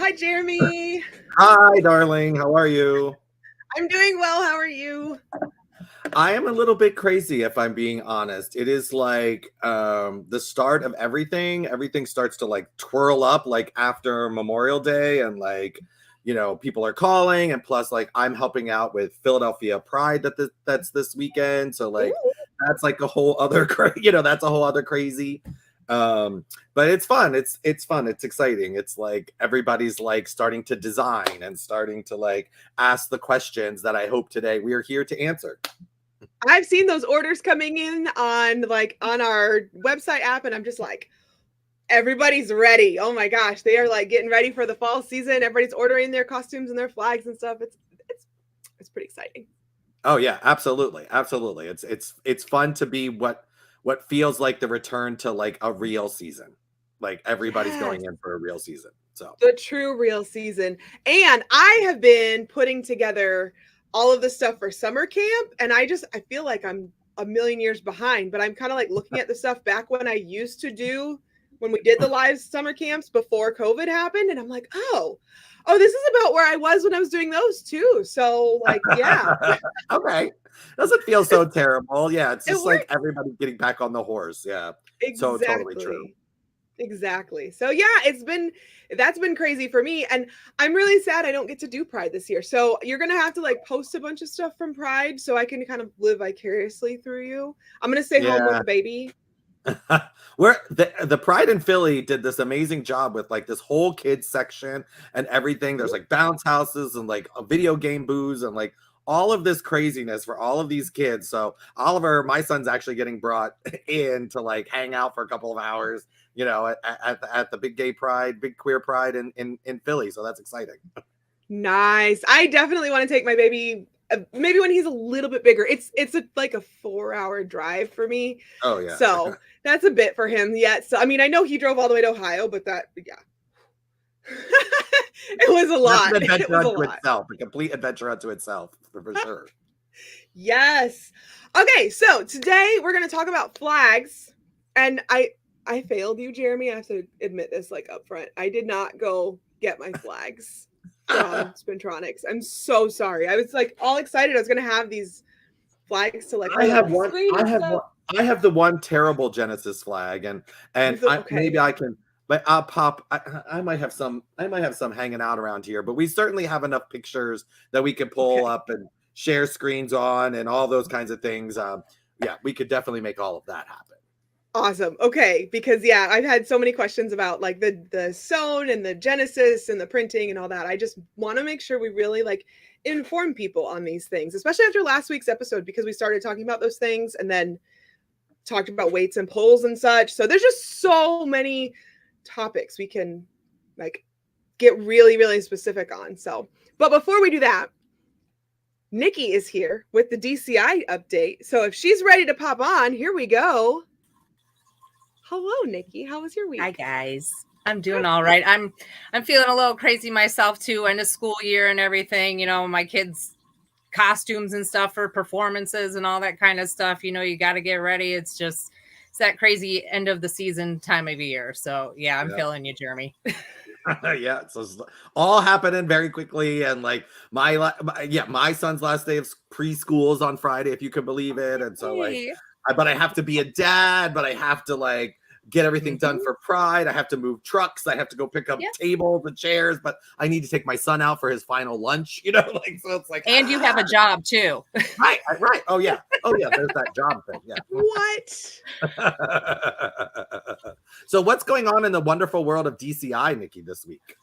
Hi, Jeremy. Hi, darling. How are you? I'm doing well. How are you? I am a little bit crazy, if I'm being honest. It is like the start of everything. Everything starts to like twirl up like after Memorial Day, and like people are calling, and plus like I'm helping out with Philadelphia Pride that's this weekend. So like Ooh. that's like a whole other that's a whole other crazy. But it's fun. It's fun. It's exciting. It's like everybody's like starting to design and starting to like ask the questions that I hope today we are here to answer. I've seen those orders coming in on our website app, and I'm just like, everybody's ready. Oh my gosh, they are like getting ready for the fall season. Everybody's ordering their costumes and their flags and stuff. It's pretty exciting. Oh yeah, absolutely, absolutely. It's fun to be what feels like the return to like a real season. Like everybody's Yes, going in for a real season. So the true real season. And I have been putting together all of the stuff for summer camp, and I feel like I'm a million years behind, but I'm kind of like looking at the stuff back when I used to do when we did the live summer camps before COVID happened, and I'm like, oh, this is about where I was when I was doing those too. So like, yeah. okay, doesn't feel so terrible. Yeah, it's It just like works. everybody getting back on the horse. Yeah, so totally true. Exactly. So yeah, that's been crazy for me, and I'm really sad I don't get to do Pride this year. So you're gonna have to like post a bunch of stuff from Pride so I can kind of live vicariously through you. I'm gonna stay home with Yeah. the baby. Where the Pride in Philly did this amazing job with like this whole kids section and everything. There's like bounce houses and like a video game booths and like all of this craziness for all of these kids. So Oliver, my son's actually getting brought in to like hang out for a couple of hours, at the big gay pride, big queer pride in Philly. So that's exciting. Nice. I definitely want to take my baby. Maybe when he's a little bit bigger. It's like a 4-hour drive for me, Oh yeah. so that's a bit for him yet. So I mean, I know he drove all the way to Ohio, but yeah. It was a That's lot. an It adventure was a unto lot. itself, a complete adventure unto itself, for sure. Yes. Okay, so today we're going to talk about flags, and I failed you, Jeremy. I have to admit this like up front. I did not go get my flags from Spintronics. I'm so sorry. I was like all excited. I was going to have these flags to like I hold up have my one. screen I and have stuff. one. I have the one terrible Genesis flag, and Okay. maybe I can. But I'll pop. I might have some. I might have some hanging out around here. But we certainly have enough pictures that we could pull Okay. up and share screens on, and all those kinds of things. Yeah, we could definitely make all of that happen. Awesome. Okay, because yeah, I've had so many questions about like the sewn and the Genesis and the printing and all that. I just want to make sure we really like inform people on these things, especially after last week's episode, because we started talking about those things and then talked about weights and pulls and such. So there's just so many topics we can like get really, really specific on. So, but before we do that, Nikki is here with the DCI update. So if she's ready to pop on, here we go. Hello, Nikki. How was your week? Hi, guys. I'm doing all right. I'm feeling a little crazy myself too. End of school year and everything. My kids' costumes and stuff for performances and all that kind of stuff. You got to get ready. It's that crazy end of the season time of year. So yeah, I'm feeling you, Jeremy. Yeah, so it's all happening very quickly, and like my son's last day of preschool is on Friday, if you can believe it, and so like, but I have to be a dad, but I have to like get everything done for Pride. I have to move trucks. I have to go pick up tables and chairs, but I need to take my son out for his final lunch. Like so, it's like, and you have a job too, right? Oh yeah, there's that job thing. Yeah. What? So what's going on in the wonderful world of DCI, Nikki, this week?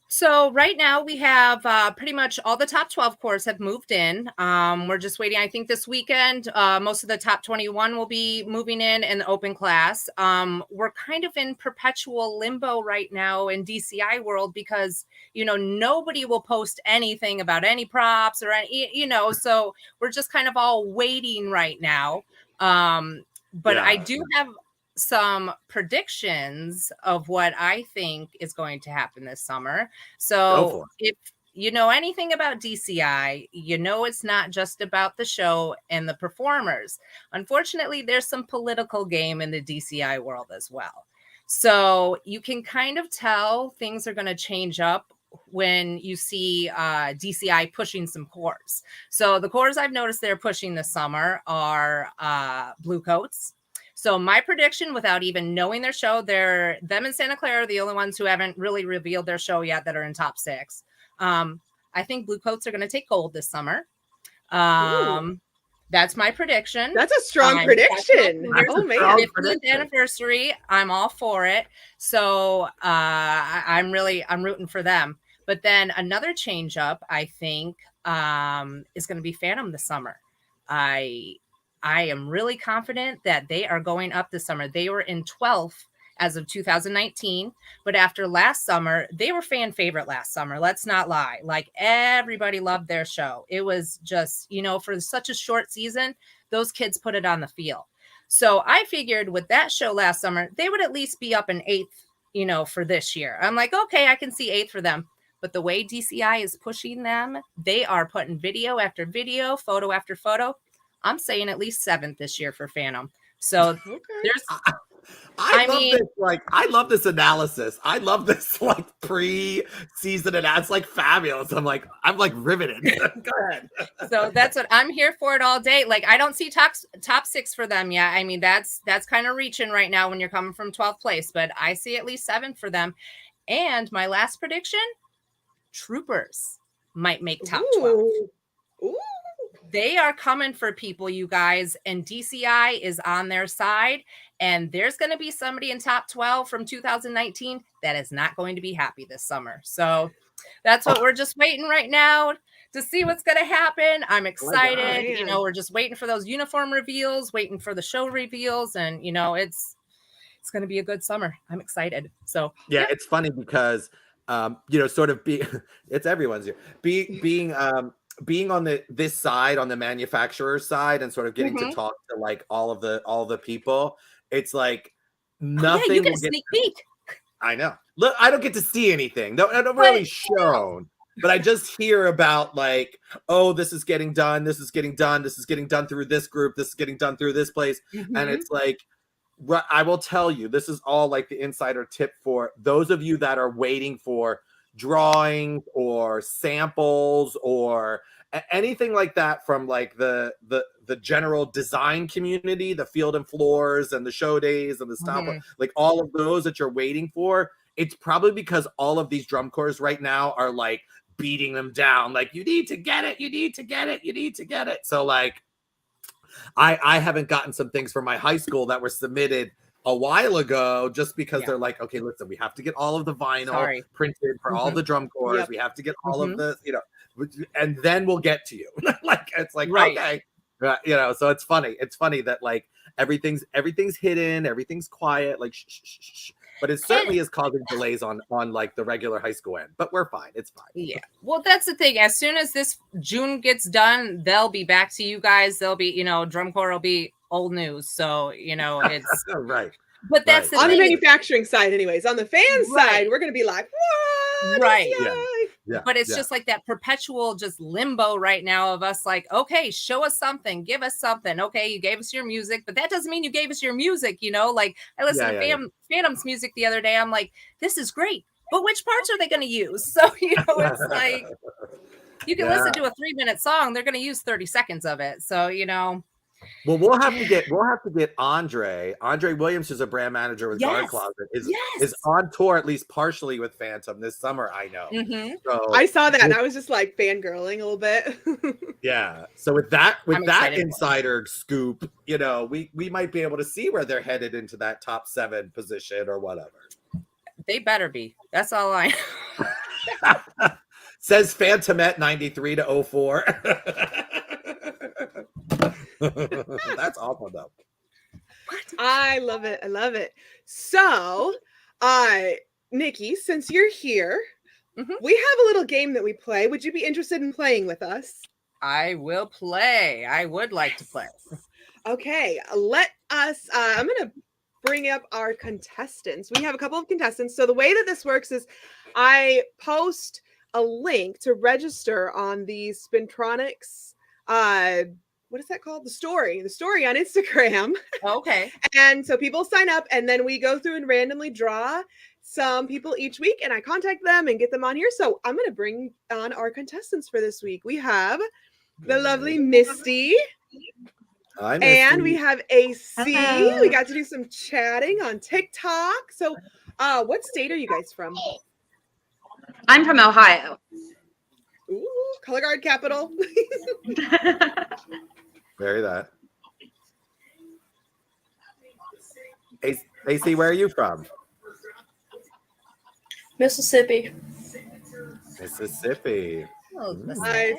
So right now we have pretty much all the top 12 cores have moved in. We're just waiting. I think this weekend, most of the top 21 will be moving in the open class. We're kind of in perpetual limbo right now in DCI world because, nobody will post anything about any props or any, so we're just kind of all waiting right now. But I do have some predictions of what I think is going to happen this summer. So if you know anything about DCI, it's not just about the show and the performers. Unfortunately, there's some political game in the DCI world as well. So you can kind of tell things are going to change up when you see DCI pushing some cores. So the cores I've noticed they're pushing this summer are Blue Coats. So my prediction, without even knowing their show, them and Santa Clara are the only ones who haven't really revealed their show yet that are in top 6. I think Blue Coats are going to take gold this summer. That's my prediction. That's a strong prediction. Oh man, 50th anniversary. I'm all for it. So I'm rooting for them. But then another change up, I think, is going to be Phantom this summer. I am really confident that they are going up this summer. They were in 12th as of 2019, but after last summer, they were fan favorite last summer. Let's not lie. Like, everybody loved their show. It was just, for such a short season, those kids put it on the field. So I figured with that show last summer, they would at least be up in 8th, for this year. I'm like, okay, I can see 8th for them. But the way DCI is pushing them, they are putting video after video, photo after photo. I'm saying at least 7th this year for Phantom. So there's... I love this analysis. I love this pre-season analysis. It's like fabulous. I'm like riveted. Go ahead. So that's what I'm here for it all day. Like, I don't see top 6 for them yet. I mean, that's kind of reaching right now when you're coming from 12th place, but I see at least 7 for them. And my last prediction, Troopers might make top 12. Ooh. They are coming for people, you guys, and DCI is on their side. And there's going to be somebody in top 12 from 2019 that is not going to be happy this summer. So that's what we're just waiting right now to see what's going to happen. I'm excited. We're just waiting for those uniform reveals, waiting for the show reveals. And, it's going to be a good summer. I'm excited. So, yeah. It's funny because, it's everyone's here. Being on this side, on the manufacturer side, and sort of getting to talk to like all of the people, it's like nothing. You get a sneak peek. I know. Look, I don't get to see anything. No, I don't really shown, but I just hear about like, oh, this is getting done. This is getting done. This is getting done through this group. This is getting done through this place, and it's like, I will tell you, this is all like the insider tip for those of you that are waiting for drawings or samples or anything like that from like the general design community, the field and floors and the show days and the stop, like all of those that you're waiting for. It's probably because all of these drum corps right now are like beating them down. Like, you need to get it. You need to get it. You need to get it. So like, I haven't gotten some things from my high school that were submitted a while ago, just because they're like, okay, listen, we have to get all of the vinyl printed for all the drum corps. We have to get all of the, and then we'll get to you. Like, it's like, okay, so it's funny. It's funny that like everything's hidden, everything's quiet, like, shh. But it certainly is causing delays on like the regular high school end, but we're fine. It's fine. Yeah. Well, that's the thing. As soon as this June gets done, they'll be back to you guys. They'll be, drum corps will be old news. So, it's right. But that's the on thing. The manufacturing side, anyways. On the fan side, we're going to be like, what? Right. Yeah. But it's just like that perpetual just limbo right now of us like, okay, show us something, give us something. Okay, you gave us your music, but that doesn't mean you gave us your music, Like, I listened to Phantom's music the other day. I'm like, this is great, but which parts are they going to use? So, it's like, you can listen to a 3-minute song. They're going to use 30 seconds of it. So, Well, we'll have to get Andre Williams, who's a brand manager with Guard Closet, is on tour at least partially with Phantom this summer. I know. So, I saw that and I was just like fangirling a little bit. Yeah. So with that insider scoop, we might be able to see where they're headed into that top 7 position or whatever. They better be. That's all I know. Says Phantomette 93 to 04. That's awful though. I love it. So Nikki, since you're here, we have a little game that we play. Would you be interested in playing with us? I will play. I would like to play. Okay, let us I'm gonna bring up our contestants. We have a couple of contestants. So the way that this works is I post a link to register on the Spintronics what is that called? The story on Instagram. Okay. And so people sign up and then we go through and randomly draw some people each week, and I contact them and get them on here. So I'm going to bring on our contestants for this week. We have the lovely Misty. Hi, And we Misty. have AC. Hello. We got to do some chatting on TikTok. So what state are you guys from? I'm from Ohio. Ooh, color guard capital. Very that. AC, where are you from? Mississippi. Mississippi. Oh, I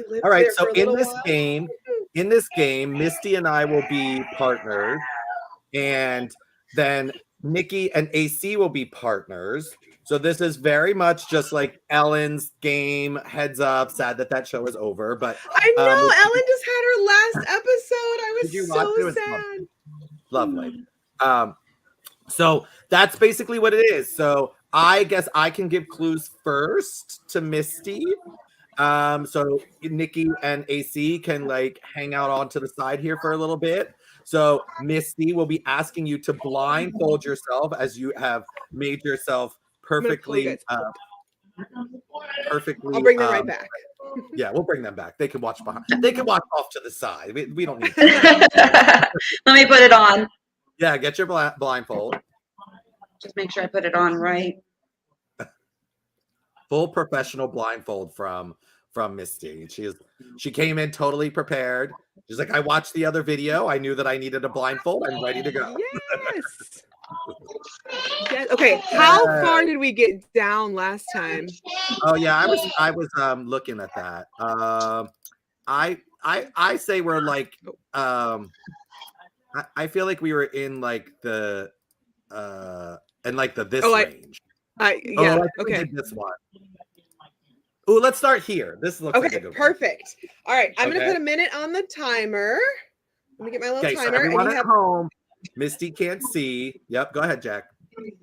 lived All right, there so for a in little this while. game, Misty and I will be partners, and then Nikki and AC will be partners. So this is very much just like Ellen's game. Heads up, sad that show is over, but I know Ellen just had her last episode. I Did you was watch it? It so was sad. lovely. So that's basically what it is. So I guess I can give clues first to Misty. So Nikki and AC can like hang out onto the side here for a little bit. So Misty will be asking you to blindfold yourself as you have made yourself perfectly, perfectly. I'll bring them right back. Yeah, we'll bring them back. They can watch behind. They can watch off to the side. We don't need. Let me put it on. Yeah, get your blindfold. Just make sure I put it on right. Full professional blindfold from Misty. She came in totally prepared. She's like, I watched the other video. I knew that I needed a blindfold. I'm ready to go. Yes. Yes. Okay, how far did we get down last time? Oh yeah, I was looking at that. I say we're like I feel like we were in like the this range. Yeah. Okay. This one. Oh, let's start here. This looks like a Okay. good Perfect. All right. I'm gonna Okay. put a minute on the timer. Let me get my little Okay, so timer. everyone and you at home, Misty can't see. Yep, go ahead, Jack.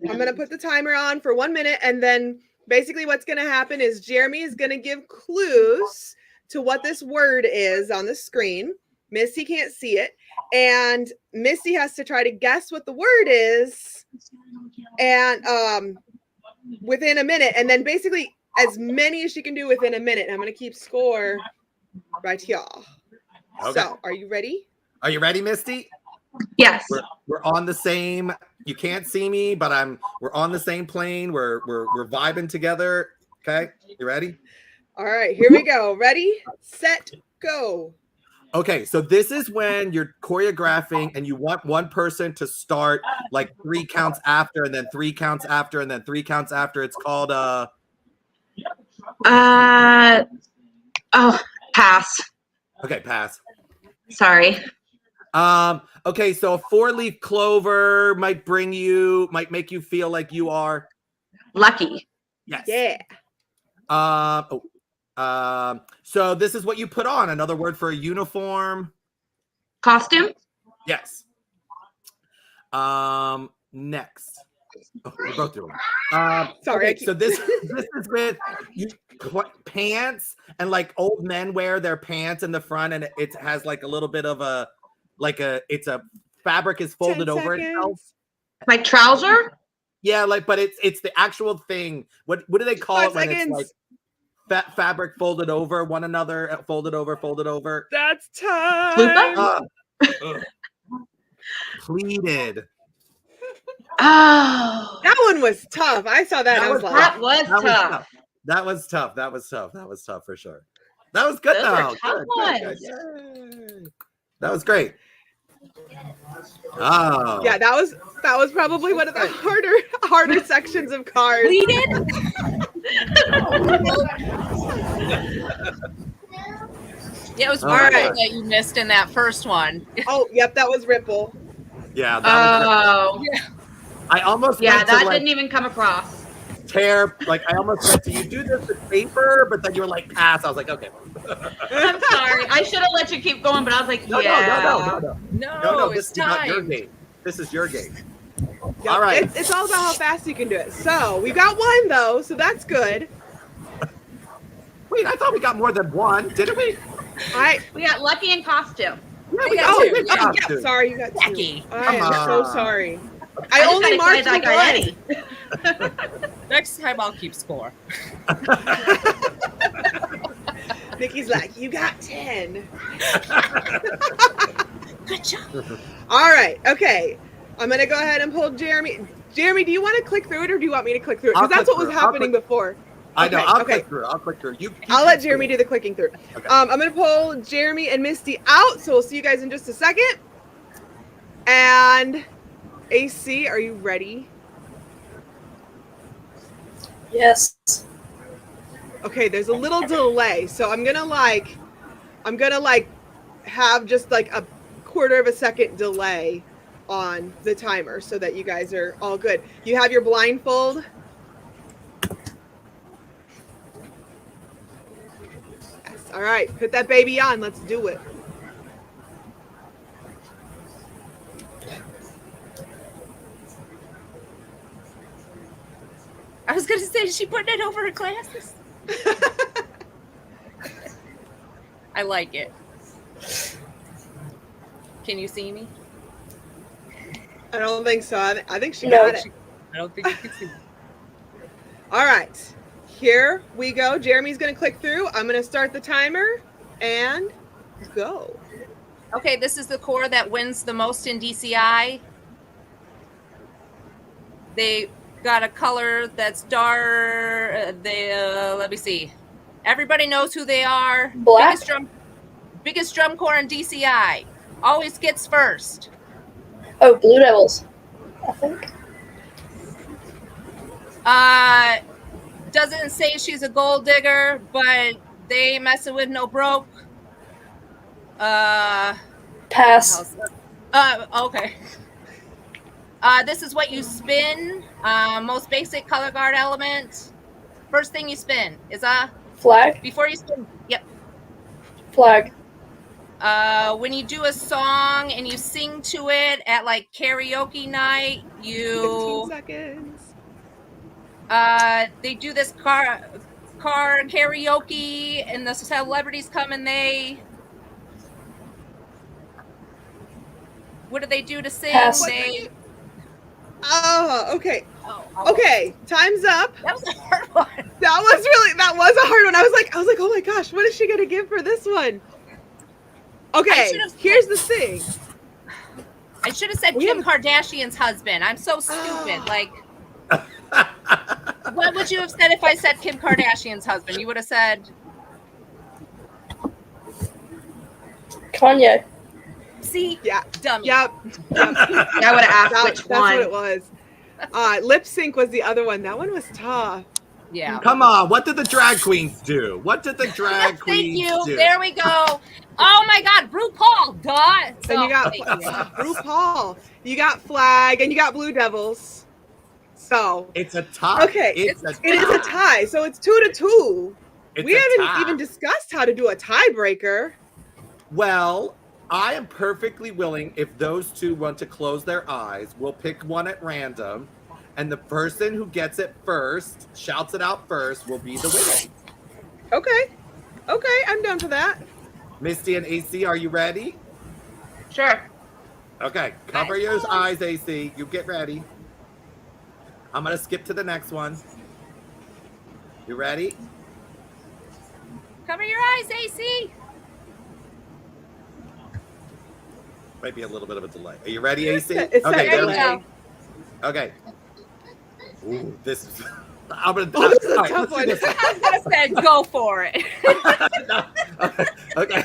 I'm gonna put the timer on for 1 minute, and then basically what's gonna happen is Jeremy is gonna give clues to what this word is on the screen. Misty can't see it, and Misty has to try to guess what the word is, and within a minute, and then basically as many as she can do within a minute. I'm gonna keep score right here. Okay. So, are you ready? Are you ready, Misty? Yes. We're on the same. You can't see me, but we're on the same plane. We're vibing together. Okay, you ready? All right, here we go. Ready, set, go. Okay, so this is when you're choreographing and you want one person to start like 3 counts after, and then 3 counts after, and then 3 counts after. It's called pass. Okay, pass. Sorry. Okay, so a 4-leaf clover might make you feel like you are Lucky. yes. Yeah. So this is what you put on. Another word for a uniform. Costume. Yes. Next. Oh, we're both doing. Sorry. Okay, so this is with pants, and like old men wear their pants in the front, and it has like a little bit of a fabric is folded 10 over seconds. itself. Like trouser. Yeah, but it's the actual thing. What do they call 5 it when seconds. it's like fabric folded over one another, folded over? That's time. Pleated. Oh, That one was tough. I saw that. And I was like, that was tough. That was tough for sure. That was good Those though. are tough ones. Yay. That was great. Oh. yeah, that was probably one of the harder sections of cars. Pleated? Yeah, it was All Ripple right. that you missed in that first one. Oh, yep, that was Ripple. Yeah. That was I almost Yeah, went to, that like, didn't even come across. tear. Like I almost went to you do this with paper, but then you were like pass. I was like, okay. I'm sorry. I should have let you keep going, but I was like, No. No, This it's is not your time. game. This is your game. Yep, All right. It's all about how fast you can do it. So we got one though, so that's good. Wait, I thought we got more than one, didn't we? We got lucky in costume. Yeah, We got two. Yeah, sorry, you got two. Becky. I am Come so on. sorry. I only just marked got the excited one. already. Next time I'll keep score. Nikki's like, you got 10. Good job. All right. Okay. I'm going to go ahead and pull Jeremy. Jeremy, do you want to click through it or do you want me to click through it? Because I'll that's what click was through it. I'll happening click- before. I know. Okay, I'll okay. click through. I'll click through. I'll let Jeremy do the clicking through. Okay. I'm going to pull Jeremy and Misty out. So we'll see you guys in just a second. And AC, are you ready? Yes. Okay, there's a little delay. So I'm going to have just like a quarter of a second delay on the timer so that you guys are all good. You have your blindfold. Yes. All right, put that baby on. Let's do it. I was gonna say, is she putting it over her glasses? I like it. Can you see me? I don't think so. I think she No. got it. I don't think you can see me. All right, here we go. Jeremy's going to click through. I'm going to start the timer and go. Okay, this is the core that wins the most in DCI. They got a color that's dark. Let me see. Everybody knows who they are. Black? Biggest drum corps in DCI. Always gets first. Oh, Blue Devils. I think. Doesn't say she's a gold digger, but they ain't messing with no broke. Pass. Okay. This is what you spin. Most basic color guard element. First thing you spin is Flag. before you spin. Yep. Flag. When you do a song and you sing to it at like karaoke night, 15 seconds. they do this car karaoke, and the celebrities come and what do they do to sing? Pass. Oh, okay. Oh, Okay, time's up. that was a hard one. That was a hard one. I was like, oh my gosh, what is she gonna give for this one? Okay, should've- here's the thing. I should have said We Kim Kardashian's husband. I'm so stupid. Like, what would you have said if I said Kim Kardashian's husband? You would have said, Kanye. see, Yeah, dummy. yep. I would have asked which That's one. what it was. Lip sync was the other one. That one was tough. Yeah. Come on. What did the drag queens do? What did the drag Thank queens you. do? There we go. Oh my God, RuPaul. Duh. And you got thank you. RuPaul. You got Flag, and you got Blue Devils. So It's a tie. Okay, It it is a tie. So it's 2-2. It's We a haven't tie. even discussed how to do a tiebreaker. Well, I am perfectly willing, if those two want to close their eyes, we'll pick one at random, and the person who gets it first, shouts it out first, will be the winner. Okay, I'm down for that. Misty and AC, are you ready? Sure. Okay, cover your eyes, AC. You get ready. I'm going to skip to the next one. You ready? Cover your eyes, AC. Might be a little bit of a delay. Are you ready, AC? It's that Okay, there there you we delay. go. Okay. Ooh, this is. I'm gonna. Oh, this is a all right, tough let's do one. this. I said, go for it. Okay.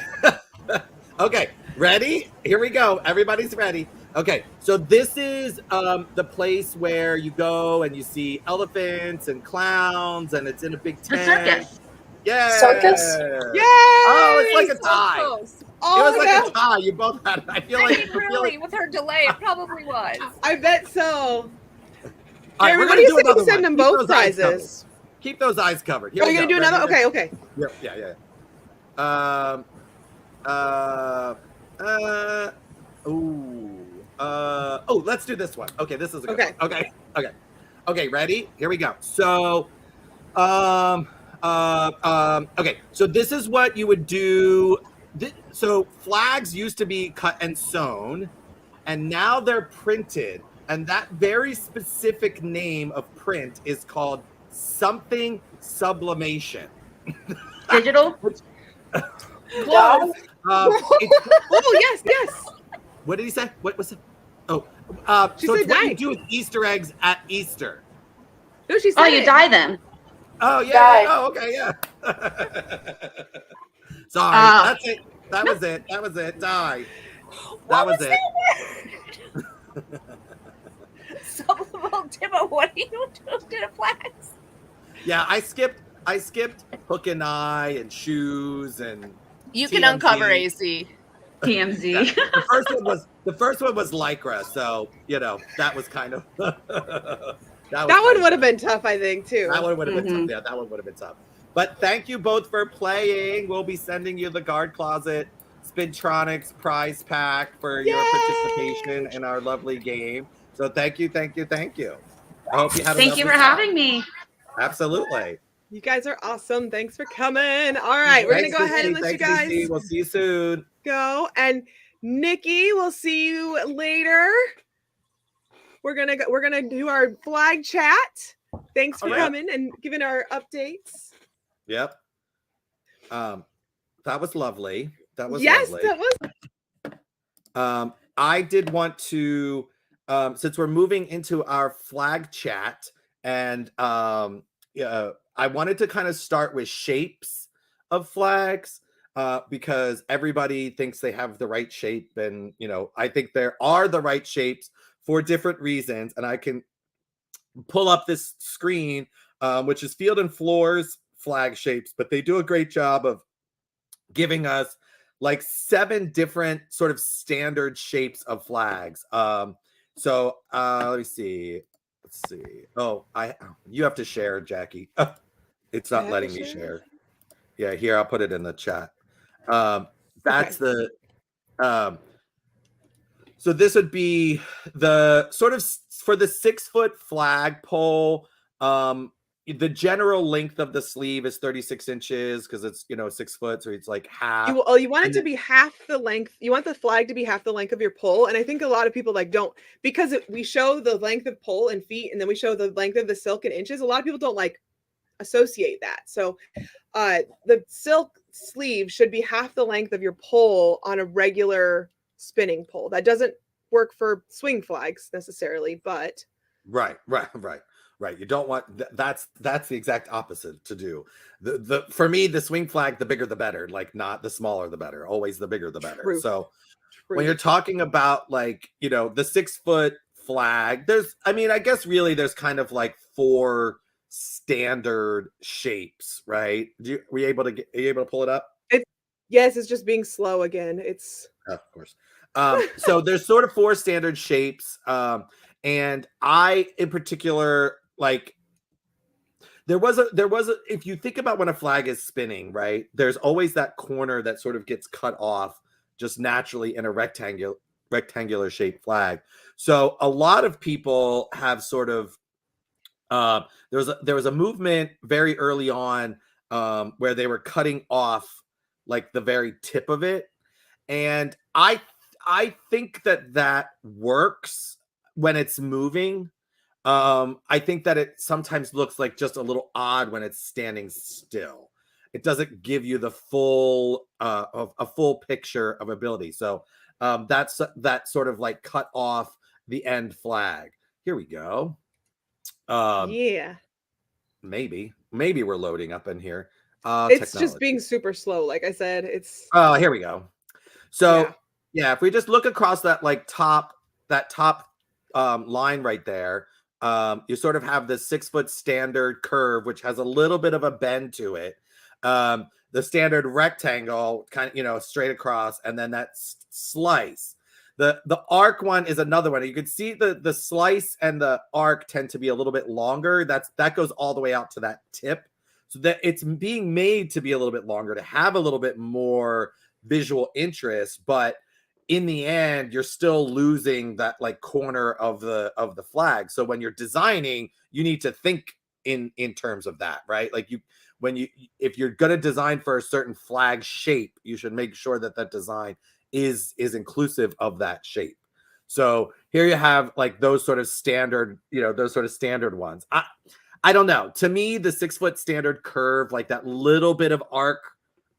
Okay. Ready? Here we go. Everybody's ready. Okay. So this is the place where you go and you see elephants and clowns, and it's in a big The tent. circus. Yeah. Circus? Yay! Oh, it's like a So tie. close. It Oh was my like gosh. a tie. You both had it. I feel I like. mean, really, with her delay, it probably was. I bet so. All right, Jeremy, we're what do gonna you do say we another send one. them Keep both those eyes covered. prizes? Keep those eyes covered. Here Are we you go. gonna do another? Ready? Okay. Yeah. Let's do this one. Okay, this is a good Okay. one. Okay, ready? Here we go. So, okay, so this is what you would do. So flags used to be cut and sewn, and now they're printed. And that very specific name of print is called something sublimation. Digital? Close. It's, Oh yes. what did he say? What was it? Oh, She so said it's what you dye. do with Easter eggs at Easter. No, she said Oh, you it. dye them. Oh yeah. Dye. Oh okay. Yeah. Sorry. That's it. That was it. That was it. Die. That was it. Subliminal demo. What are you doing to flags? Yeah, I skipped hook and eye and shoes and You can TMZ. uncover AC. TMZ. Yeah. The first one was LYCRA, so you know that was kind of that One would have been tough, I think, too. That one would have been tough. Yeah, that one would have been tough. But thank you both for playing. We'll be sending you the Guard Closet Spintronics prize pack for your participation in our lovely game. So thank you. I hope you had a Thank you lovely for time. having me. Absolutely. You guys are awesome. Thanks for coming. All right, we're going to go ahead and let you guys We'll see you soon. go. And Nikki, we'll see you later. We're gonna do our flag chat. Thanks for coming and giving our updates. Yep. That was lovely. That was yes, lovely. that was. I did want to, since we're moving into our flag chat, and I wanted to kind of start with shapes of flags, because everybody thinks they have the right shape, and I think there are the right shapes for different reasons. And I can pull up this screen, which is Field and Floor's flag shapes, but they do a great job of giving us like 7 different sort of standard shapes of flags. So let me see. Let's see. Oh, you have to share, Jackie. It's not letting me share. Yeah, here, I'll put it in the chat. That's the so this would be the sort of for the 6-foot flagpole. The general length of the sleeve is 36 inches because it's 6 foot, so it's like half. You want it to be half the length. You want the flag to be half the length of your pole, and I think a lot of people don't, because we show the length of pole in feet, and then we show the length of the silk in inches. A lot of people don't associate that. So the silk sleeve should be half the length of your pole on a regular spinning pole. That doesn't work for swing flags necessarily, but right. You don't want that's the exact opposite to do. The for me, the swing flag, the bigger the better. Like, not the smaller the better. Always the bigger the better. True. So when you're talking about the 6-foot flag, I guess really there's kind of 4 standard shapes, right? Are you able to pull it up? Yes, it's just being slow again. It's of course. So there's sort of 4 standard shapes. And I, in particular, there was a if you think about when a flag is spinning, right, there's always that corner that sort of gets cut off just naturally in a rectangular shaped flag. So a lot of people have sort of there was a movement very early on where they were cutting off the very tip of it, and I think that works when it's moving. I think that it sometimes looks just a little odd when it's standing still. It doesn't give you the full a full picture of ability. So that's that sort of cut off the end flag. Here we go. yeah. Maybe we're loading up in here. It's just being super slow. Like I said, it's. Oh, here we go. So yeah, if we just look across that top line right there, you sort of have the 6-foot standard curve, which has a little bit of a bend to it. The standard rectangle, kind of straight across, and then that slice. The arc one is another one. You can see the slice and the arc tend to be a little bit longer. That goes all the way out to that tip, so that it's being made to be a little bit longer, to have a little bit more visual interest. But in the end, you're still losing that corner of the flag. So when you're designing, you need to think in terms of that, right? If you're going to design for a certain flag shape, you should make sure that design is inclusive of that shape. So here you have like those sort of standard, those sort of standard ones. I don't know. To me, the 6 foot standard curve, like that little bit of arc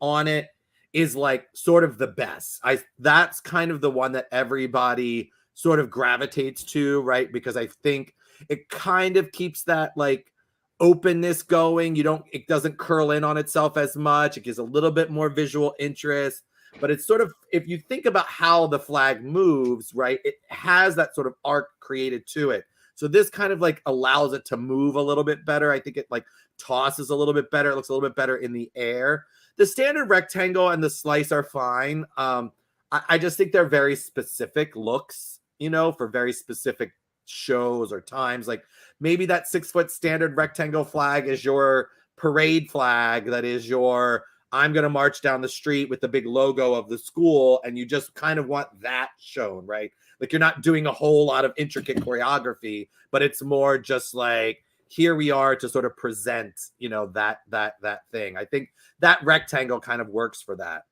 on it, is like sort of the best. That's kind of the one that everybody sort of gravitates to, right? Because I think it kind of keeps that like openness going. It doesn't curl in on itself as much. It gives a little bit more visual interest, but it's sort of, if you think about how the flag moves, right, it has that sort of arc created to it. So this kind of like allows it to move a little bit better. I think it like tosses a little bit better. It looks a little bit better in the air. The standard rectangle and the slice are fine. I just think they're very specific looks, for very specific shows or times. Like maybe that 6 foot standard rectangle flag is your parade flag. That is your, I'm going to march down the street with the big logo of the school. And you just kind of want that shown, right? Like you're not doing a whole lot of intricate choreography, but it's more just like, here we are to sort of present, that thing. I think that rectangle kind of works for that.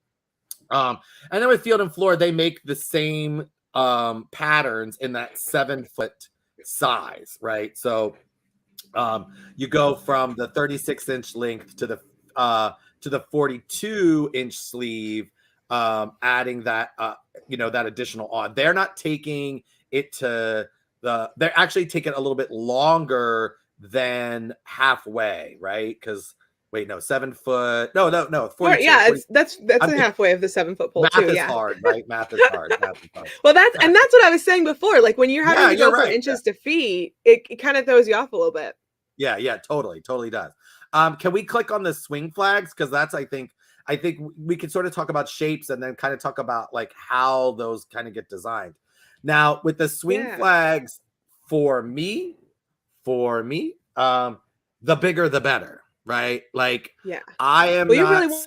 And then with field and floor, they make the same patterns in that 7 foot size, right? So you go from the 36-inch length to the 42-inch sleeve, adding that that additional on. They're not taking it to they're actually taking it a little bit longer than halfway, right? Because 7 foot. No. 42, yeah, 40, that's the halfway of the 7 foot pole math too. is Yeah, hard, right? Math is hard. Well, that's what I was saying before. Like when you're having to go from right. inches to feet, it kind of throws you off a little bit. Yeah, totally does. Can we click on the swing flags? Because that's I think we could sort of talk about shapes and then kind of talk about like how those kind of get designed. Now with the swing flags, for me, the bigger the better, right? Like I am well, you not really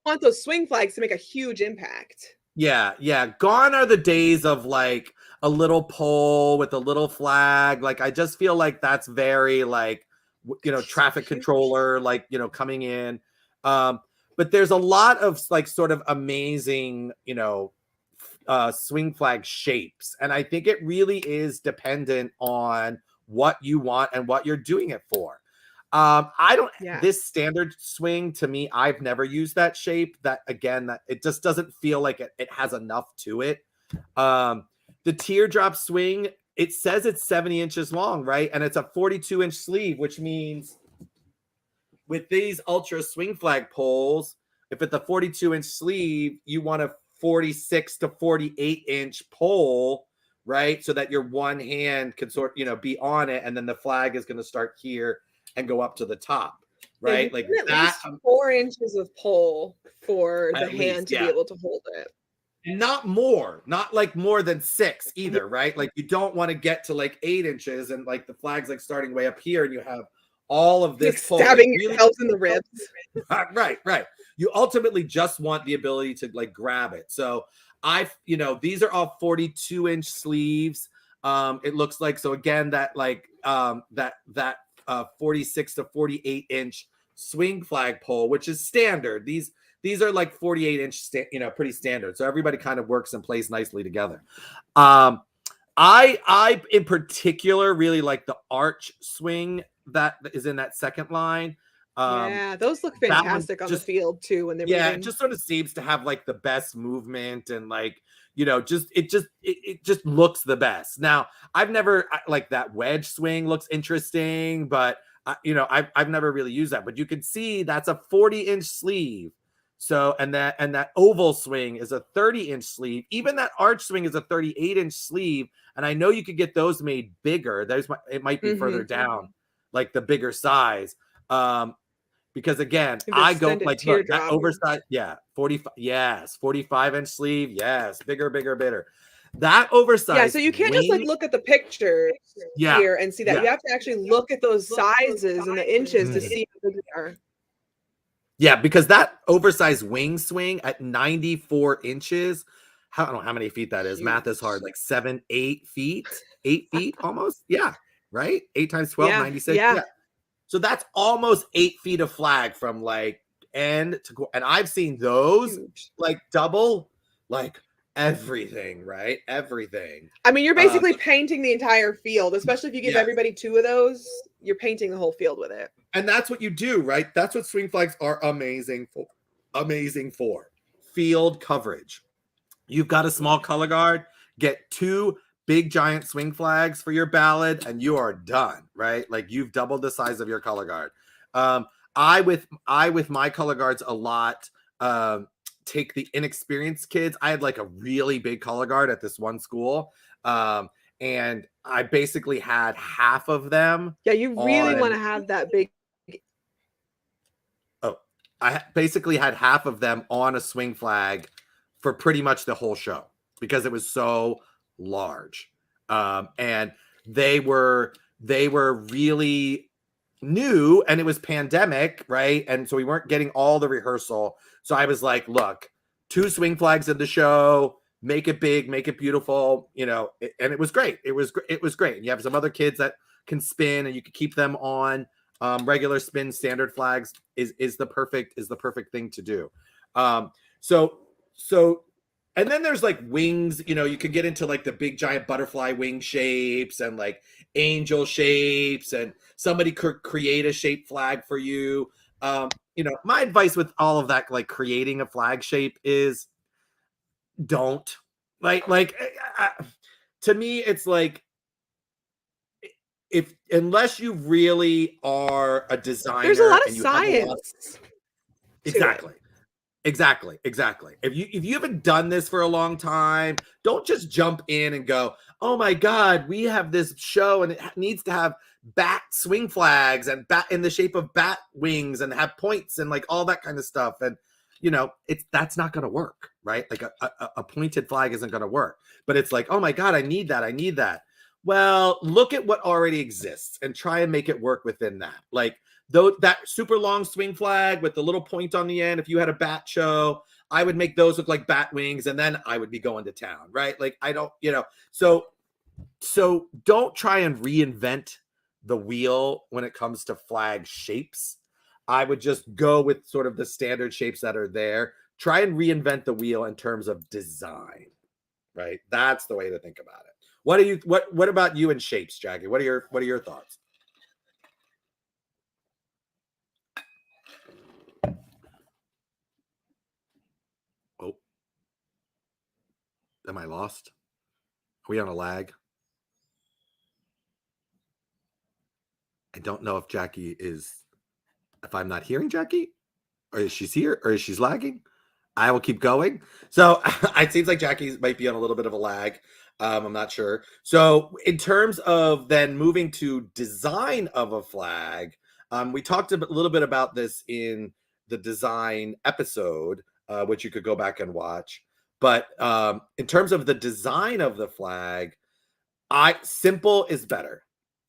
want those swing flags to make a huge impact. Yeah. Gone are the days of like a little pole with a little flag. Like I just feel like that's very like traffic controller, like coming in. But there's a lot of like sort of amazing, swing flag shapes. And I think it really is dependent on what you want and what you're doing it for. This standard swing, to me, I've never used that shape. That it just doesn't feel like it has enough to it. The teardrop swing, it says it's 70 inches long, right? And it's a 42-inch sleeve, which means with these ultra swing flag poles, if it's a 42-inch sleeve, you want a 46 to 48-inch pole, right? So that your one hand can be on it, and then the flag is going to start here and go up to the top, right? Like at least 4 inches of pole for the hand to be able to hold it. Not more than 6 either, right? Like you don't want to get to like 8 inches and like the flag's like starting way up here and you have all of this like stabbing yourselves in the ribs. Right. You ultimately just want the ability to like grab it. So these are all 42-inch sleeves. It looks like, so again, that like that 46 to 48-inch swing flag pole, which is standard. These are like 48-inch, pretty standard. So everybody kind of works and plays nicely together. I in particular really like the arch swing that is in that second line. Those look fantastic on the field too when they're moving. It just sort of seems to have like the best movement and like it just looks the best. Now I've never like that wedge swing looks interesting, but I've never really used that. But you can see that's a 40-inch sleeve. So and that oval swing is a 30-inch sleeve. Even that arch swing is a 38-inch sleeve. And I know you could get those made bigger. It might be further down, like the bigger size. Because again, I go like look, that oversized, 45-inch sleeve, bigger. That oversized, so you can't just like look at the picture here and see that. You have to actually look at those sizes and the inches to see how big they are. Yeah, because that oversized wing swing at 94 inches, I don't know how many feet that is. Math is hard, like 8 feet almost. Yeah, right? 8 times 12, 96. Yeah. So that's almost 8 feet of flag from like end to, and I've seen those like double, like everything, right? Everything. I mean, you're basically painting the entire field, especially if you give Yes. everybody 2 of those, you're painting the whole field with it. And that's what you do, right? That's what swing flags are amazing for. Amazing for field coverage. You've got a small color guard, get 2 big giant swing flags for your ballad, and you are done, right? Like you've doubled the size of your color guard. I with my color guards a lot. Take the inexperienced kids. I had like a really big color guard at this one school. And I basically had half of them. Yeah, you really want to have that big. Oh, I basically had half of them on a swing flag for pretty much the whole show because it was so large. And they were really new, and it was pandemic, right? And so we weren't getting all the rehearsal. So I was like, look, 2 swing flags in the show, make it big, make it beautiful, you know, and it was great. It was great. And you have some other kids that can spin, and you can keep them on regular spin standard flags is the perfect thing to do. So and then there's like wings, you know, you could get into like the big giant butterfly wing shapes and like angel shapes, and somebody could create a shape flag for you. You know, my advice with all of that, like creating a flag shape, is don't to me, it's like, unless you really are a designer, There's a lot of and science. Exactly. If you haven't done this for a long time, don't just jump in and go, oh my God, we have this show and it needs to have bat swing flags and bat in the shape of bat wings and have points and like all that kind of stuff. And, you know, that's not going to work, right? Like a pointed flag isn't going to work, but it's like, oh my God, I need that. Well, look at what already exists and try and make it work within that. Like, though, that super long swing flag with the little point on the end, if you had a bat show, I would make those look like bat wings, and then I would be going to town, right? Like, I don't, you know, so don't try and reinvent the wheel when it comes to flag shapes. I would just go with sort of the standard shapes that are there. Try and reinvent the wheel in terms of design, right? That's the way to think about it. What about you and shapes, Jackie? What are your thoughts? Oh, am I lost? Are we on a lag? I don't know if I'm not hearing Jackie, or is she's here, or is she's lagging. I will keep going. So it seems like Jackie might be on a little bit of a lag. I'm not sure. So in terms of then moving to design of a flag, we talked a little bit about this in the design episode, which you could go back and watch. But in terms of the design of the flag, simple is better.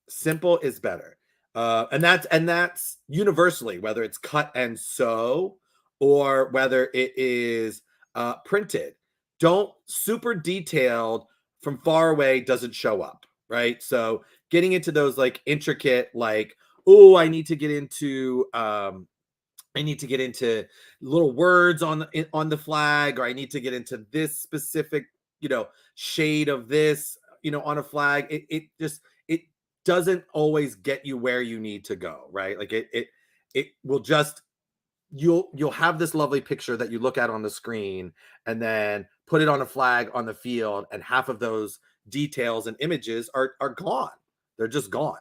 Simple is better. And that's universally, whether it's cut and sew or whether it is printed. Don't super detailed from far away doesn't show up, right? So getting into those like intricate, like, oh, I need to get into little words on the flag, or I need to get into this specific, you know, shade of this, you know, on a flag. It doesn't always get you where you need to go, right? Like it will just, you'll have this lovely picture that you look at on the screen and then put it on a flag on the field, and half of those details and images are gone. They're just gone.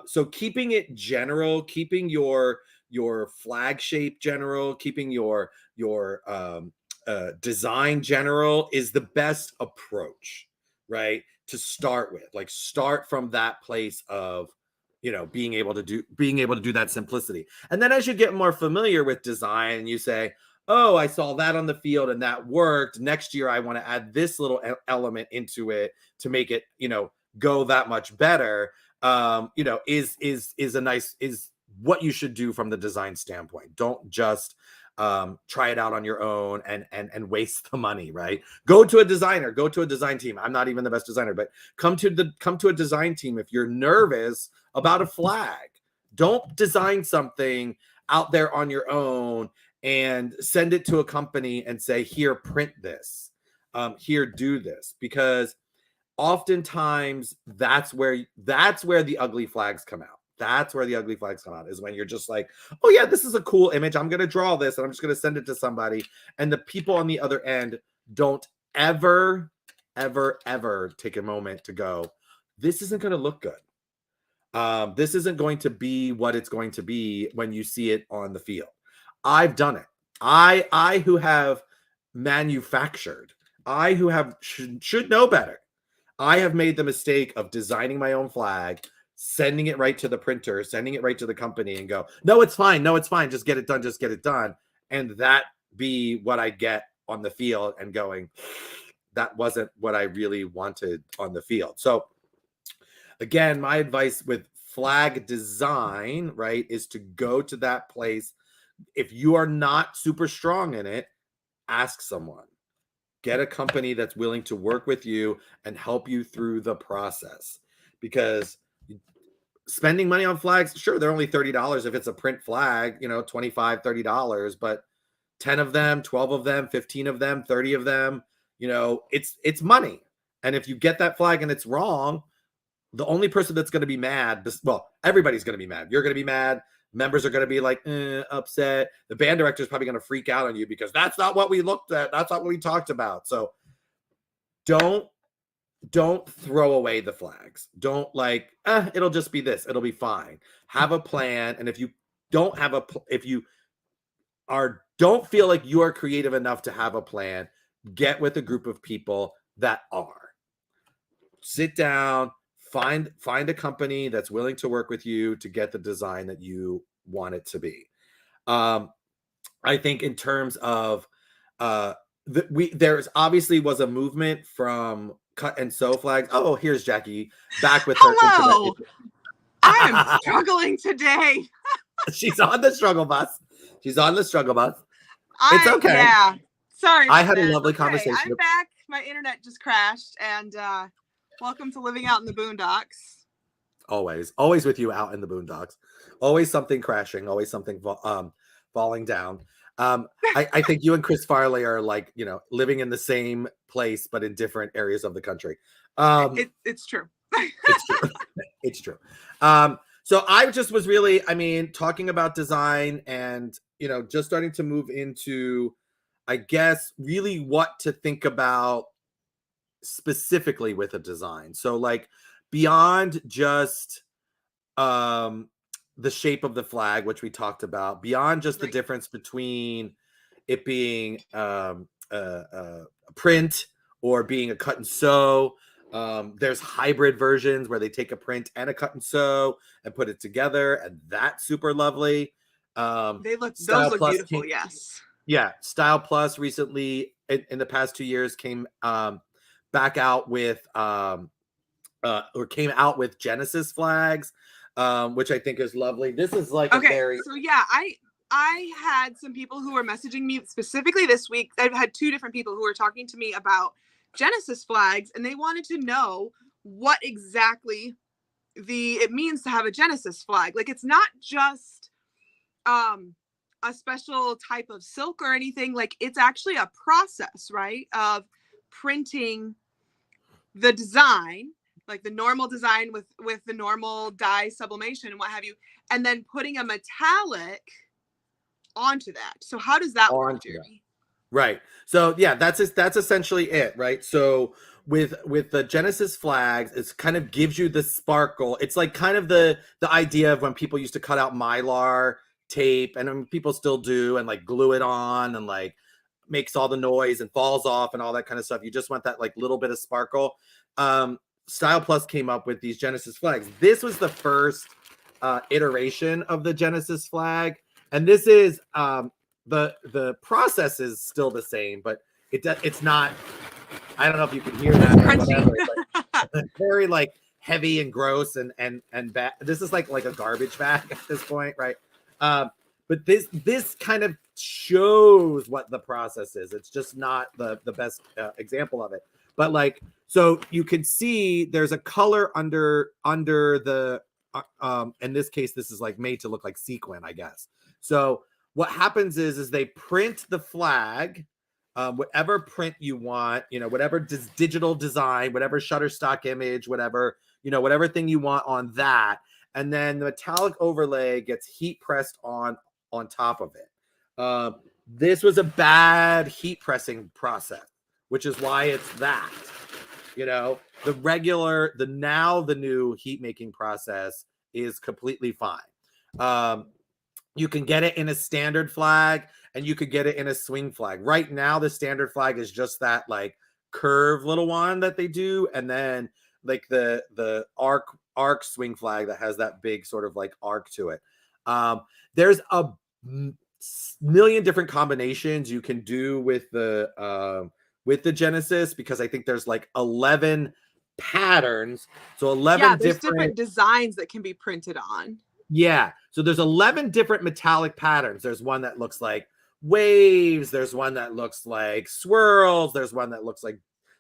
So keeping it general, keeping your flag shape general, keeping your design general is the best approach, right? To start with, like, start from that place of, you know, being able to do that simplicity. And then as you get more familiar with design and you say, oh, I saw that on the field and that worked. Next year, I want to add this little element into it to make it, you know, go that much better. You know, is what you should do from the design standpoint. Don't just try it out on your own and waste the money, right? Go to a designer, go to a design team. I'm not even the best designer, but come to a design team if you're nervous about a flag. Don't design something out there on your own and send it to a company and say, here, print this. here do this, because oftentimes that's where the ugly flags come out. That's where the ugly flags come out, is when you're just like, oh yeah, this is a cool image, I'm gonna draw this and I'm just gonna send it to somebody, and the people on the other end don't ever take a moment to go, this isn't gonna look good. This isn't going to be what it's going to be when you see it on the field. I've done it. I who have manufactured, I who have should know better, I have made the mistake of designing my own flag, sending it right to the printer, sending it right to the company, and go, no, it's fine, just get it done, and that be what I get on the field, and going, that wasn't what I really wanted on the field. So again, my advice with flag design, right, is to go to that place. If you are not super strong in it, ask someone. Get a company that's willing to work with you and help you through the process. Because spending money on flags, sure, they're only $30 if it's a print flag, $25, $30, but 10 of them, 12 of them, 15 of them, 30 of them, it's money. And if you get that flag and it's wrong, the only person that's going to be mad, well, everybody's going to be mad. You're going to be mad. Members are going to be like, upset. The band director is probably going to freak out on you, because that's not what we looked at. That's not what we talked about. So don't throw away the flags. Don't it'll just be this. It'll be fine. Have a plan. And if you don't have don't feel like you are creative enough to have a plan, get with a group of people that are. Sit down, find a company that's willing to work with you to get the design that you want it to be. I think in terms of there's obviously was a movement from cut and sew flags. Oh, here's Jackie back with her. Hello. I am struggling today. She's on the struggle bus. It's okay. Yeah. Sorry. I had a lovely conversation. I'm back. My internet just crashed, and welcome to living out in the boondocks. Always with you out in the boondocks. Always something crashing. Always something falling down. I think you and Chris Farley are living in the same place, but in different areas of the country. It's true. It's true. It's true. So I just was really, talking about design and, just starting to move into, I guess, really what to think about specifically with a design. So beyond just the shape of the flag, which we talked about, beyond just the difference between it being a print or being a cut and sew. There's hybrid versions where they take a print and a cut and sew and put it together, and that's super lovely. Those look beautiful. Yes. Yeah. Style Plus recently in the past 2 years came back out with came out with Genesis flags, which I think is lovely. This is so yeah, I had some people who were messaging me specifically this week. I've had 2 different people who were talking to me about Genesis flags, and they wanted to know what exactly it means to have a Genesis flag. It's not just a special type of silk or anything. It's actually a process, right, of printing the design, the normal design with the normal dye sublimation and what have you, and then putting a metallic onto that. So how does that work, Jeremy? Right. So yeah, that's essentially it, right? So with the Genesis flags, it's kind of gives you the sparkle. It's kind of the idea of when people used to cut out Mylar tape, and people still do, and glue it on, and makes all the noise and falls off and all that kind of stuff. You just want that little bit of sparkle. Style Plus came up with these Genesis flags. This was the first iteration of the Genesis flag, and this is the process is still the same, but it's not. I don't know if you can hear that. Or whatever, but it's very heavy and gross and bad. This is like a garbage bag at this point, right? But this kind of shows what the process is. It's just not the best example of it. But so you can see there's a color under the in this case, this is made to look like sequin, I guess. So what happens is they print the flag whatever print you want, whatever digital design, whatever Shutterstock image, whatever, whatever thing you want on that. And then the metallic overlay gets heat pressed on top of it. This was a bad heat pressing process, which is why it's that. The new heat making process is completely fine. You can get it in a standard flag and you could get it in a swing flag. Right now, the standard flag is just that like curved little one that they do. And then like the arc swing flag that has that big sort of like arc to it. There's a million different combinations you can do with the Genesis, because I think there's like 11 patterns. So 11 there's different designs that can be printed on. Yeah. So there's 11 different metallic patterns. There's one that looks like waves. There's one that looks like swirls. There's one that looks like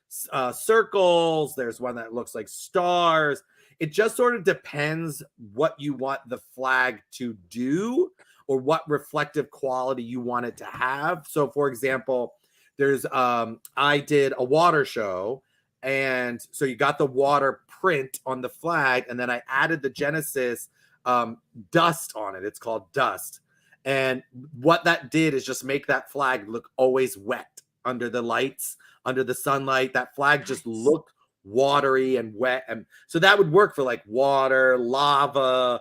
circles. There's one that looks like stars. It just sort of depends what you want the flag to do or what reflective quality you want it to have. So for example, there's I did a water show, and so you got the water print on the flag, and then I added the Genesis dust on it. It's called dust. And what that did is just make that flag look always wet under the lights, under the sunlight. That flag just looked watery and wet. And so that would work for like water, lava,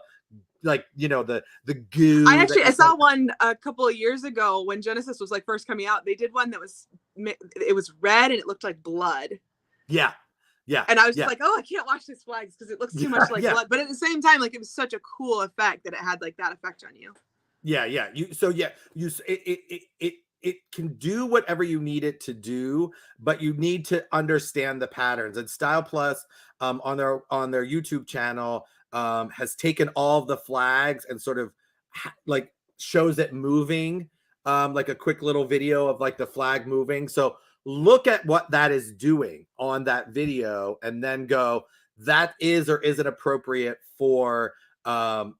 like, the goo. I saw one a couple of years ago when Genesis was like first coming out. They did one that was red and it looked like blood. Yeah. Yeah. And I was just like, oh, I can't watch these flags because it looks too much like blood. But at the same time, like, it was such a cool effect that it had like that effect on you. Yeah. Yeah. It can do whatever you need it to do, but you need to understand the patterns. And Style Plus on their YouTube channel has taken all of the flags and sort of like shows it moving, like a quick little video of like the flag moving. So look at what that is doing on that video and then go, that is or isn't appropriate for my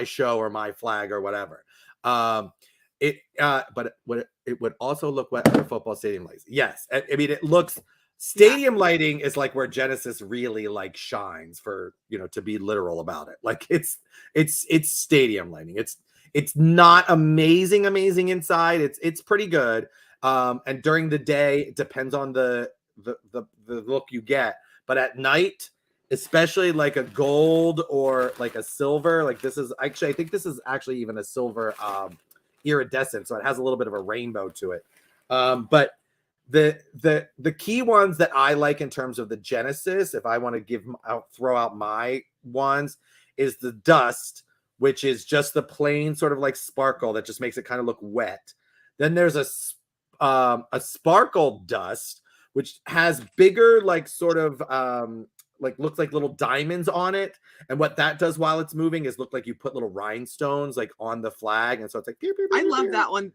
show or my flag or whatever. But it would also look wet under football stadium lights. Yes. I mean, it looks, stadium lighting is like where Genesis really like shines, for, to be literal about it. Like it's stadium lighting. It's not amazing inside. It's pretty good. And during the day, it depends on the look you get. But at night, especially like a gold or like a silver, like this is actually, I think this is actually even a silver iridescent, so it has a little bit of a rainbow to it. But the key ones that I like in terms of the Genesis, if I want to throw out my ones, is the dust, which is just the plain sort of like sparkle that just makes it kind of look wet. Then there's a sparkle dust, which has bigger, like sort of like looks like little diamonds on it. And what that does while it's moving is look like you put little rhinestones like on the flag. And so it's like, pew, pew, pew, I love pew. that one.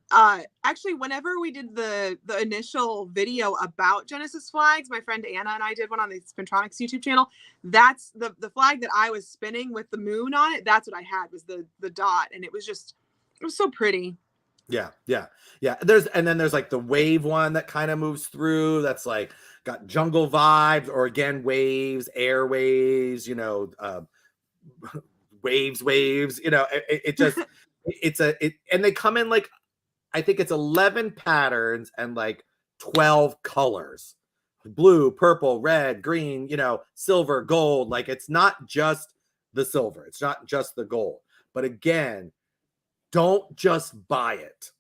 Actually, whenever we did the initial video about Genesis flags, my friend Anna and I did one on the Spintronics YouTube channel. That's the flag that I was spinning with the moon on it. That's what I had, was the dot. And it was so pretty. Yeah. There's like the wave one that kind of moves through. That's like got jungle vibes, or again, waves, air waves, waves, and they come in like, I think it's 11 patterns and like 12 colors, blue, purple, red, green, silver, gold. Like, it's not just the silver. It's not just the gold, but again, don't just buy it.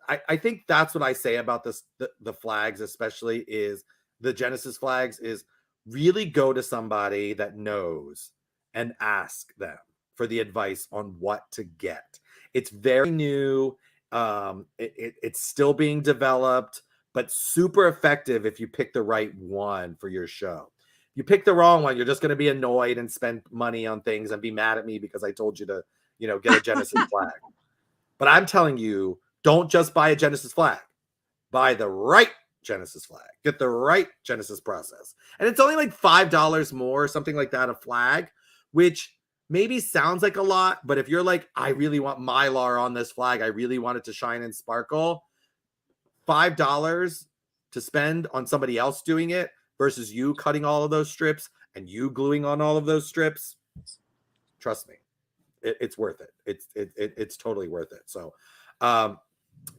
I think that's what I say about this, the flags, especially is the Genesis flags, is really go to somebody that knows and ask them for the advice on what to get. It's very new. It's still being developed, but super effective if you pick the right one for your show. You pick the wrong one, you're just going to be annoyed and spend money on things and be mad at me because I told you to, get a Genesis flag. But I'm telling you, don't just buy a Genesis flag. Buy the right Genesis flag. Get the right Genesis process. And it's only like $5 more, something like that, a flag, which maybe sounds like a lot, but if you're like, I really want Mylar on this flag, I really want it to shine and sparkle, $5 to spend on somebody else doing it versus you cutting all of those strips and you gluing on all of those strips, trust me, it's worth it. It's totally worth it. So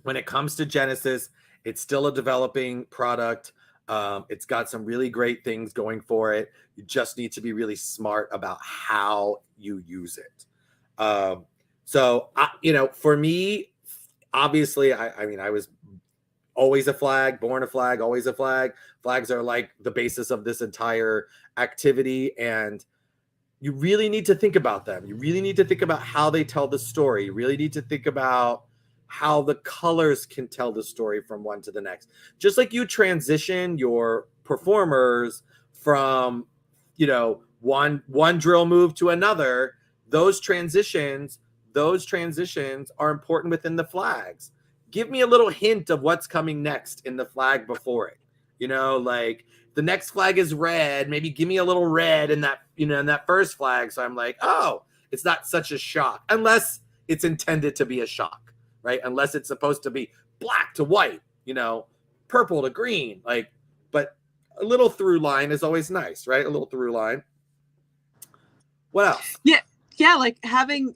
when it comes to Genesis, it's still a developing product. It's got some really great things going for it. You just need to be really smart about how you use it. So for me, obviously, I mean, I was always a flag, born a flag, always a flag. Flags are like the basis of this entire activity, and you really need to think about them. You really need to think about how they tell the story. You really need to think about how the colors can tell the story from one to the next. Just like you transition your performers from, one drill move to another, those transitions are important within the flags. Give me a little hint of what's coming next in the flag before it. Like the next flag is red, maybe give me a little red in that, in that first flag. So I'm like, oh, it's not such a shock, unless it's intended to be a shock, right? Unless it's supposed to be black to white, purple to green, but a little through line is always nice, right? A little through line. What else? Yeah, like having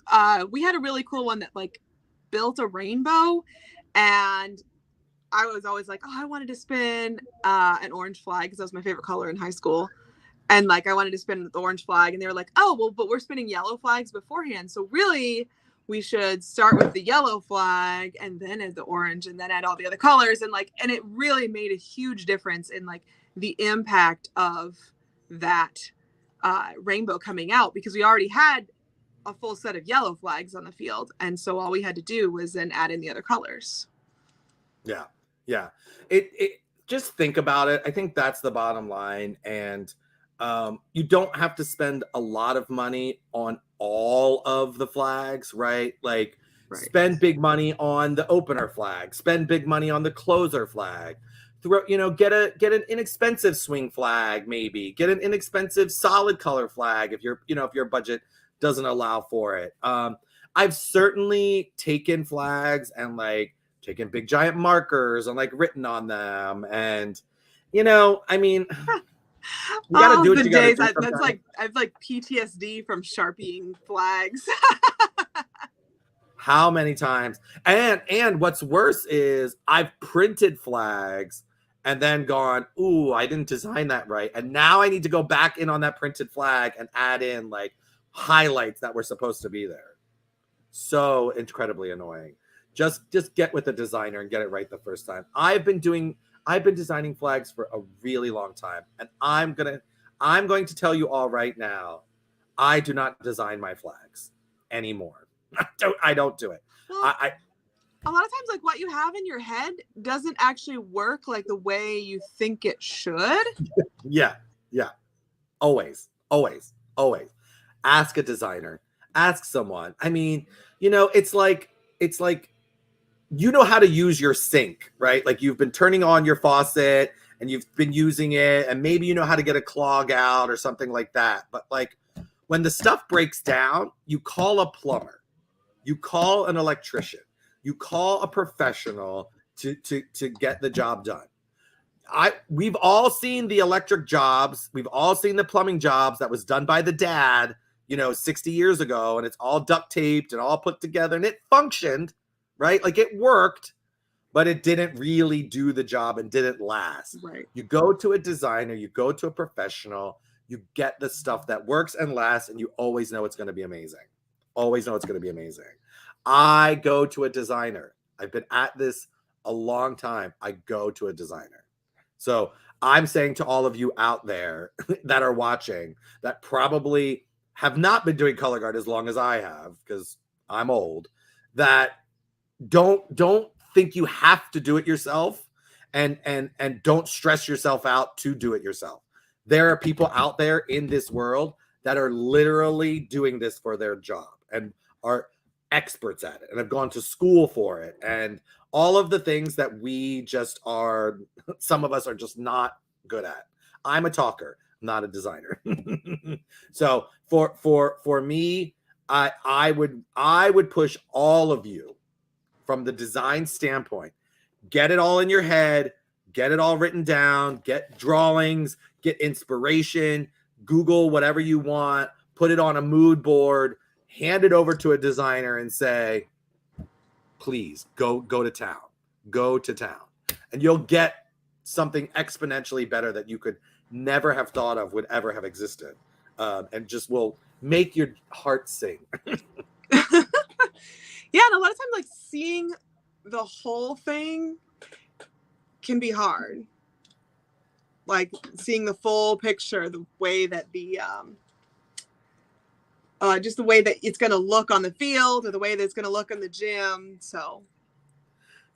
we had a really cool one that like built a rainbow, and I was always like, I wanted to spin an orange flag because that was my favorite color in high school, and like I wanted to spin the orange flag, and they were like, oh well, but we're spinning yellow flags beforehand, so really we should start with the yellow flag and then add the orange and then add all the other colors, and it really made a huge difference in like the impact of that rainbow coming out, because we already had a full set of yellow flags on the field, and so all we had to do was then add in the other colors. Yeah. It just think about it. I think that's the bottom line. And you don't have to spend a lot of money on all of the flags, right? Like spend big money on the opener flag, spend big money on the closer flag. Get an inexpensive swing flag, maybe get an inexpensive solid color flag if your budget doesn't allow for it. I've certainly taken flags and taken big giant markers and written on them, and I mean, you gotta do what you gotta do. I've PTSD from Sharpieing flags. How many times? And what's worse is I've printed flags and then gone, ooh, I didn't design that right, and now I need to go back in on that printed flag and add in highlights that were supposed to be there. So incredibly annoying. Just get with the designer and get it right the first time. I've been designing flags for a really long time, and I'm going to tell you all right now, I do not design my flags anymore. I don't do it. Well, a lot of times what you have in your head doesn't actually work the way you think it should. Yeah. Always. Ask a designer. Ask someone. I mean, it's like you know how to use your sink, right? You've been turning on your faucet and you've been using it, and maybe you know how to get a clog out or something like that. But when the stuff breaks down, you call a plumber, you call an electrician, you call a professional to get the job done. We've all seen the electric jobs. We've all seen the plumbing jobs that was done by the dad, 60 years ago, and it's all duct taped and all put together, and it functioned, right? It worked, but it didn't really do the job and didn't last. Right. You go to a designer, you go to a professional, you get the stuff that works and lasts, and you always know it's going to be amazing. Always know it's going to be amazing. I go to a designer. I've been at this a long time. I go to a designer. So I'm saying to all of you out there that are watching that probably have not been doing color guard as long as I have, because I'm old, that don't think you have to do it yourself, and don't stress yourself out to do it yourself. There are people out there in this world that are literally doing this for their job and are experts at it and have gone to school for it, and all of the things that we just are, some of us are just not good at. I'm a talker, not a designer. So for me, I would push all of you from the design standpoint, get it all in your head, get it all written down, get drawings, get inspiration, Google whatever you want, put it on a mood board, hand it over to a designer and say, please go to town, and you'll get something exponentially better that you could never have thought of would ever have existed, and just will make your heart sing. Yeah, and a lot of times, like, seeing the whole thing can be hard. Like, seeing the full picture, the way that just the way that it's going to look on the field or the way that it's going to look in the gym. So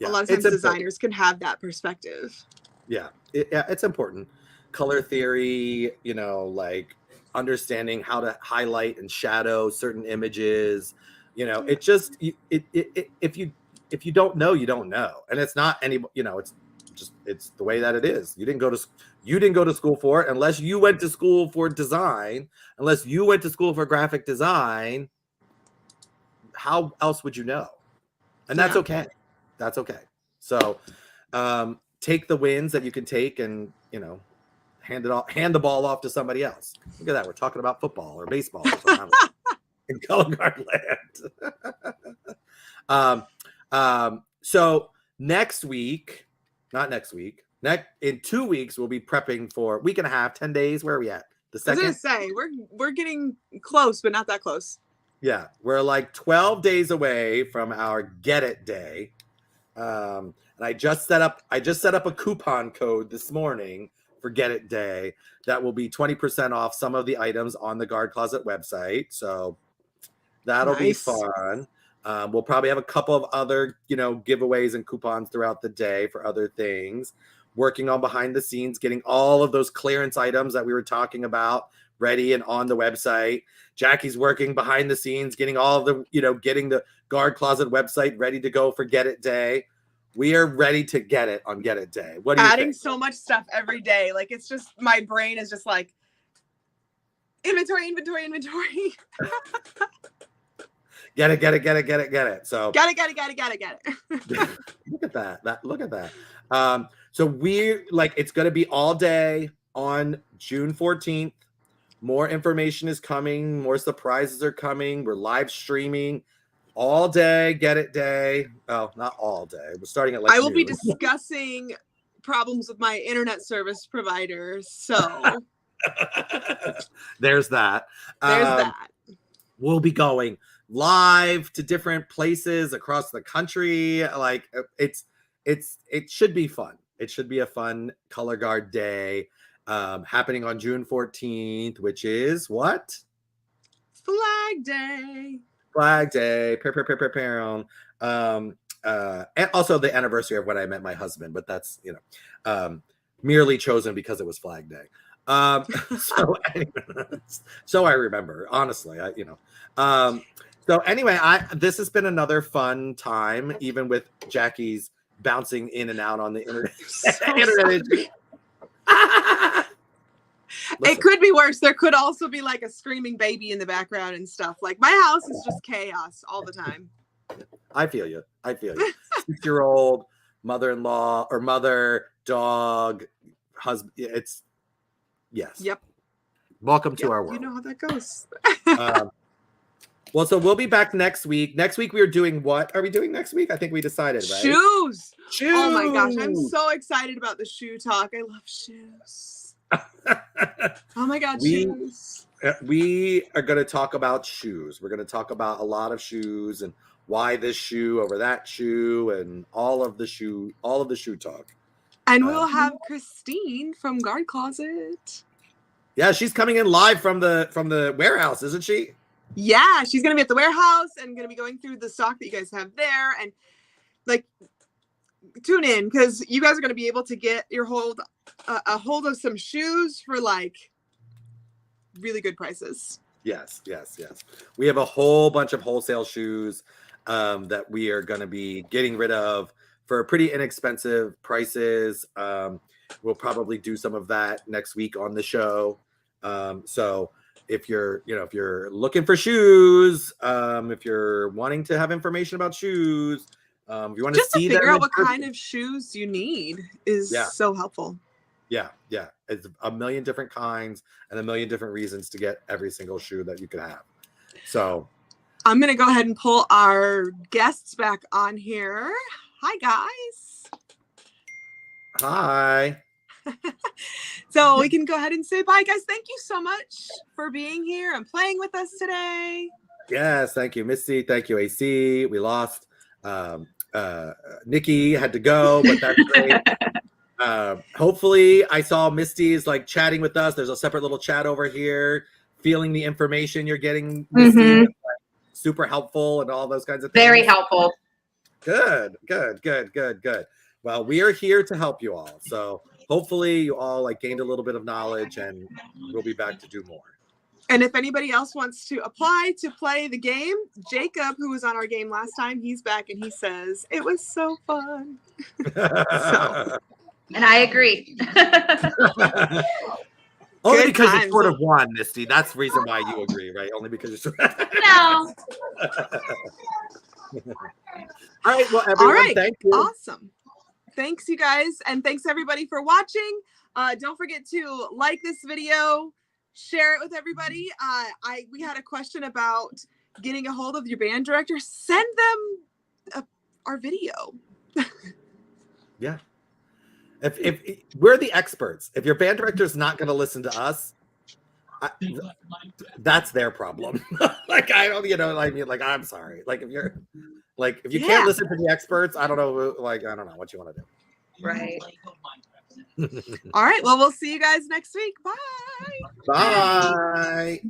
Yeah, a lot of times designers can have that perspective. Yeah, it's important. Color theory, you know, like understanding how to highlight and shadow certain images. You know, it just if you don't know, you don't know, and it's not any. You know, it's the way that it is. You didn't go to school for it unless you went to school for design. Unless you went to school for graphic design, how else would you know? And that's okay. That's okay. So take the wins that you can take, and you know, hand the ball off to somebody else. Look at that. We're talking about football or baseball or something. In color guard land. So next week, in 2 weeks, we'll be prepping for a week and a half, 10 days. Where are we at? The second? I was gonna say we're getting close, but not that close. Yeah, we're like 12 days away from our Get It Day. And I just set up a coupon code this morning for Get It Day that will be 20% off some of the items on the Guard Closet website. So that'll be fun. We'll probably have a couple of other, you know, giveaways and coupons throughout the day for other things. Working on behind the scenes, getting all of those clearance items that we were talking about ready and on the website. Jackie's working behind the scenes, getting all of the, you know, getting the Guard Closet website ready to go for Get It Day. We are ready to get it on Get It Day. What do you think? Adding so much stuff every day. Like, it's just, my brain is just like, inventory. Get it. So Got it. Look at that. So we're like, it's going to be all day on June 14th. More information is coming. More surprises are coming. We're live streaming all day. Get It Day. Oh, not all day. We're starting at like I will be noon. discussing problems with my internet service provider. So there's that. There's that. We'll be going live to different places across the country. Like it should be fun. It should be a fun Color Guard Day, happening on June 14th, which is what? Flag Day. And also the anniversary of when I met my husband, but that's, you know, merely chosen because it was Flag Day. So I remember, honestly, so anyway, this has been another fun time, even with Jackie's bouncing in and out on the internet. It could be worse. There could also be like a screaming baby in the background and stuff. Like, my house is just chaos all the time. I feel you. 6-year-old, mother-in-law or mother, dog, husband. It's yes. Yep. Welcome to our world. You know how that goes. Well, so we'll be back next week. Next week, we are doing what? Are we doing next week? I think we decided, right? Shoes. Oh my gosh. I'm so excited about the shoe talk. I love shoes. Oh my God, shoes. We are going to talk about shoes. We're going to talk about a lot of shoes and why this shoe over that shoe and all of the shoe talk. And we'll have Christine from Guard Closet. Yeah, she's coming in live from the warehouse, isn't she? Yeah, she's gonna be at the warehouse and gonna be going through the stock that you guys have there, and like, tune in because you guys are gonna be able to get your hold of some shoes for like really good prices. Yes. We have a whole bunch of wholesale shoes that we are going to be getting rid of for pretty inexpensive prices. We'll probably do some of that next week on the show. So if you're looking for shoes, if you're wanting to have information about shoes, If you want to Just to see figure them out what kind of shoes you need is so helpful. Yeah. It's a million different kinds and a million different reasons to get every single shoe that you could have. So I'm going to go ahead and pull our guests back on here. Hi, guys. Hi. So we can go ahead and say bye, guys. Thank you so much for being here and playing with us today. Yes, thank you, Misty. Thank you, AC. We lost. Nikki had to go, but that's great. Hopefully, I saw Misty's like chatting with us. There's a separate little chat over here, feeling the information you're getting, Misty. That's, like, super helpful and all those kinds of things. Very helpful. Good. Well, we are here to help you all. So hopefully you all like gained a little bit of knowledge, and we'll be back to do more. And if anybody else wants to apply to play the game, Jacob, who was on our game last time, he's back and he says, it was so fun. And I agree. Only Good because times. you sort of won, Misty. That's the reason why you agree, right? Only because you're sort of... No. All right, well, everyone, All right. thank you. Awesome. Thanks, you guys. And thanks, everybody, for watching. Don't forget to like this video, share it with everybody. We had a question about getting a hold of your band director. Send them our video. Yeah. If we're the experts, if your band director is not going to listen to us, that's their problem. Like, I don't, I mean, like, I'm sorry. Like, if you can't listen to the experts, I don't know. Like, I don't know what you want to do. Right. All right. Well, we'll see you guys next week. Bye. Bye.